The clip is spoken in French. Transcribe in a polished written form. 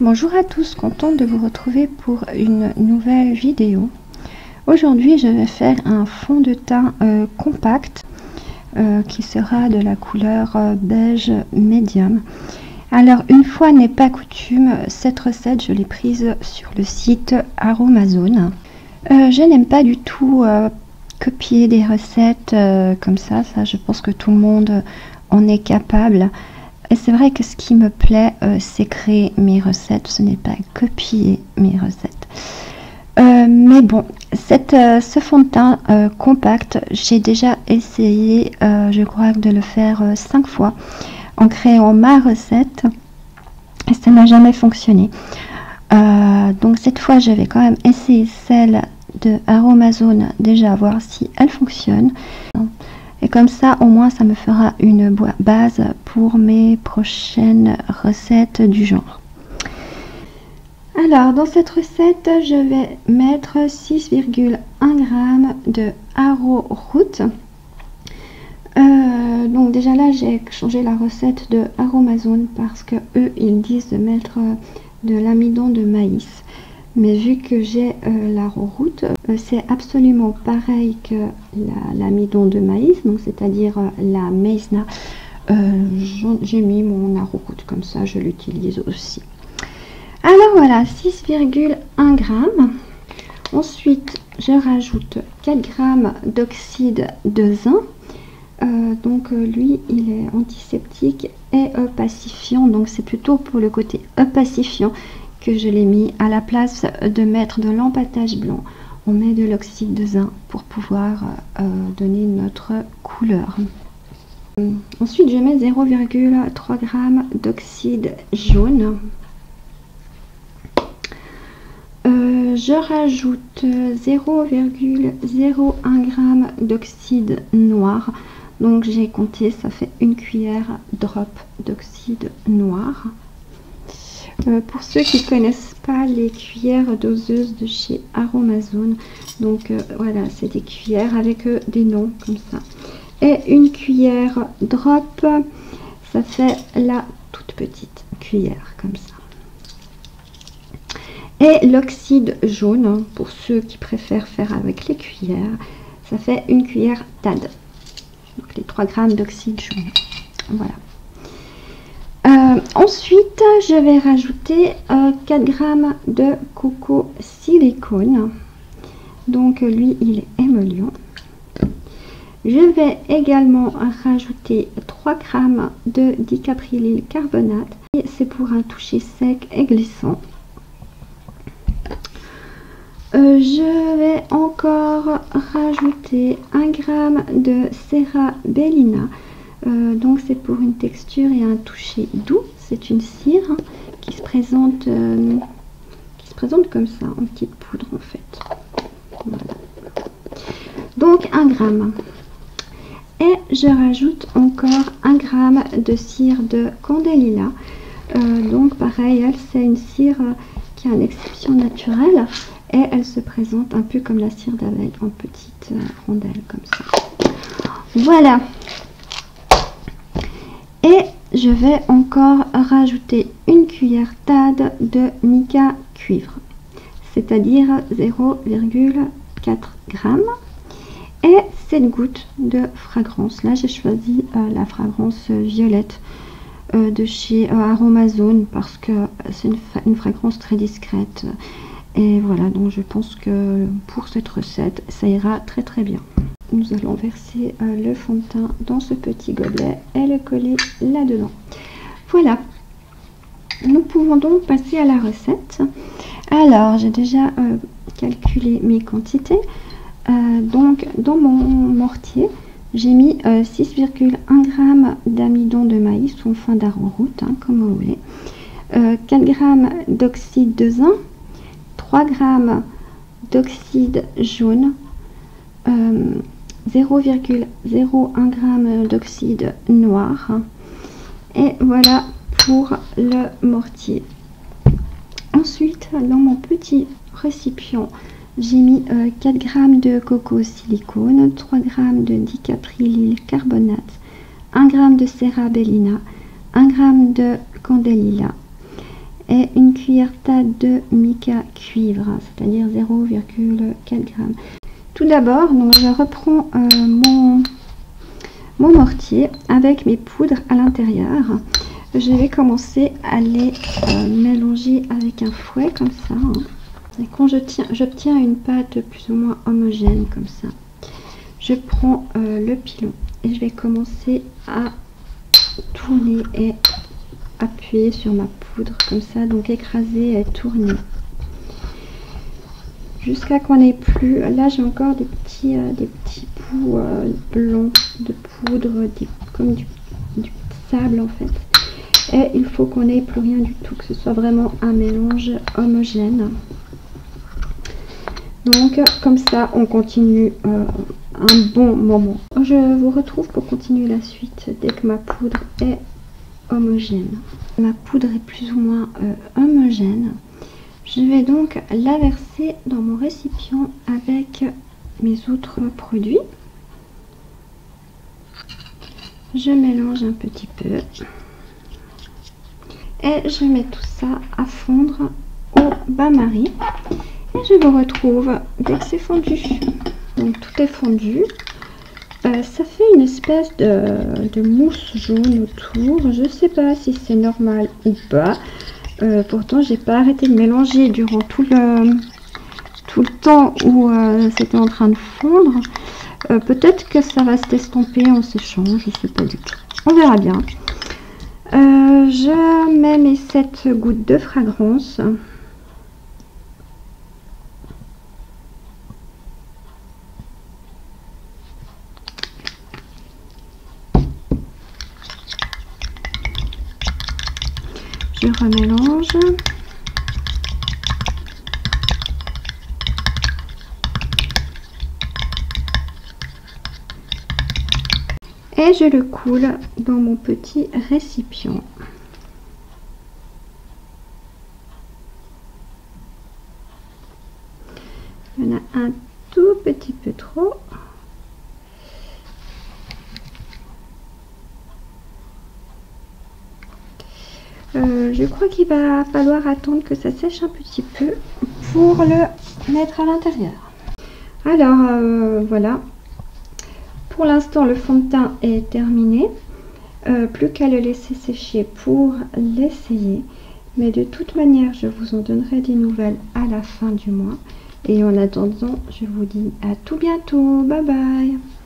Bonjour à tous, contente de vous retrouver pour une nouvelle vidéo. Aujourd'hui je vais faire un fond de teint compact qui sera de la couleur beige médium. Alors une fois n'est pas coutume, cette recette je l'ai prise sur le site Aromazone. Je n'aime pas du tout copier des recettes comme ça je pense que tout le monde en est capable. Et c'est vrai que ce qui me plaît, c'est créer mes recettes, ce n'est pas copier mes recettes. Mais bon, ce fond de teint compact, j'ai déjà essayé, je crois, de le faire 5 fois en créant ma recette. Et ça n'a jamais fonctionné. Donc cette fois, je vais quand même essayer celle de Aromazone, déjà voir si elle fonctionne. Et comme ça, au moins, ça me fera une base pour mes prochaines recettes du genre. Alors, dans cette recette, je vais mettre 6,1 g de arrowroot. Donc déjà là, j'ai changé la recette de Aromazone parce que eux, ils disent de mettre de l'amidon de maïs. Mais vu que j'ai l'arrowroot, c'est absolument pareil que l'amidon de maïs, donc c'est-à-dire la maïzena. J'ai mis mon arrowroot comme ça, je l'utilise aussi. Alors voilà, 6,1 g. Ensuite, je rajoute 4 g d'oxyde de zinc. Donc lui, il est antiseptique et pacifiant, donc c'est plutôt pour le côté pacifiant que je l'ai mis. À la place de mettre de l'empâtage blanc, on met de l'oxyde de zinc pour pouvoir donner notre couleur. Ensuite, je mets 0,3 g d'oxyde jaune. Je rajoute 0,01 g d'oxyde noir. Donc j'ai compté, ça fait une cuillère drop d'oxyde noir. Pour ceux qui ne connaissent pas les cuillères doseuses de chez Aromazone, donc voilà, c'est des cuillères avec des noms comme ça. Et une cuillère drop, ça fait la toute petite cuillère comme ça. Et l'oxyde jaune, pour ceux qui préfèrent faire avec les cuillères, ça fait une cuillère TAD. Donc les 3 g d'oxyde jaune. Voilà. Ensuite, je vais rajouter 4 g de coco silicone. Donc lui, il est émollient. Je vais également rajouter 3 g de dicaprylyl carbonate. C'est pour un toucher sec et glissant. Je vais encore rajouter 1 g de Serra-Bellina. Donc c'est pour une texture et un toucher doux. C'est une cire qui se présente comme ça, en petite poudre en fait. Voilà. Donc 1 g. Et je rajoute encore 1 g de cire de Candélila. Donc pareil, elle c'est une cire qui a une exception naturelle et elle se présente un peu comme la cire d'abeille en petites rondelles comme ça. Voilà. Et je vais encore rajouter une cuillère TAD de mica cuivre, c'est-à-dire 0,4 g, et 7 gouttes de fragrance. Là, j'ai choisi la fragrance violette de chez Aromazone parce que c'est une fragrance très discrète. Et voilà, donc je pense que pour cette recette, ça ira très très bien. Nous allons verser le fond de teint dans ce petit gobelet et le coller là-dedans. Voilà, nous pouvons donc passer à la recette. Alors, j'ai déjà calculé mes quantités. Donc, dans mon mortier, j'ai mis 6,1 g d'amidon de maïs ou enfin d'arrowroot, comme vous voulez. 4 g d'oxyde de zinc, 3 g d'oxyde jaune, 0,01 g d'oxyde noir. Et voilà pour le mortier. Ensuite, dans mon petit récipient, j'ai mis 4 g de coco silicone, 3 g de dicaprylyl carbonate, 1 g de Serra-Bellina, 1 g de Candélila et une cuillère taille de mica cuivre, c'est-à-dire 0,4 g. Tout d'abord, je reprends mon mortier avec mes poudres à l'intérieur. Je vais commencer à les mélanger avec un fouet comme ça. Et quand j'obtiens une pâte plus ou moins homogène comme ça, je prends le pilon et je vais commencer à tourner et appuyer sur ma poudre comme ça, donc écraser et tourner jusqu'à qu'on n'ait plus. Là j'ai encore des petits bouts blancs de poudre, comme du petit sable en fait, et il faut qu'on n'ait plus rien du tout, que ce soit vraiment un mélange homogène. Donc comme ça on continue un bon moment. Je vous retrouve pour continuer la suite dès que ma poudre est homogène. Ma poudre est plus ou moins homogène. Je vais donc la verser dans mon récipient avec mes autres produits. Je mélange un petit peu et je mets tout ça à fondre au bain-marie. Et je vous retrouve dès que c'est fondu. Donc tout est fondu. Ça fait une espèce de mousse jaune autour. Je ne sais pas si c'est normal ou pas. Pourtant, j'ai pas arrêté de mélanger durant tout le temps où c'était en train de fondre. Peut-être que ça va s'estomper en séchant, je sais pas du tout. On verra bien. Je mets mes 7 gouttes de fragrance. Je remélange. Et je le coule dans mon petit récipient. Il y en a un tout petit peu trop. Je crois qu'il va falloir attendre que ça sèche un petit peu pour le mettre à l'intérieur. Alors voilà, pour l'instant le fond de teint est terminé, plus qu'à le laisser sécher pour l'essayer, mais de toute manière je vous en donnerai des nouvelles à la fin du mois, et en attendant je vous dis à tout bientôt, bye bye.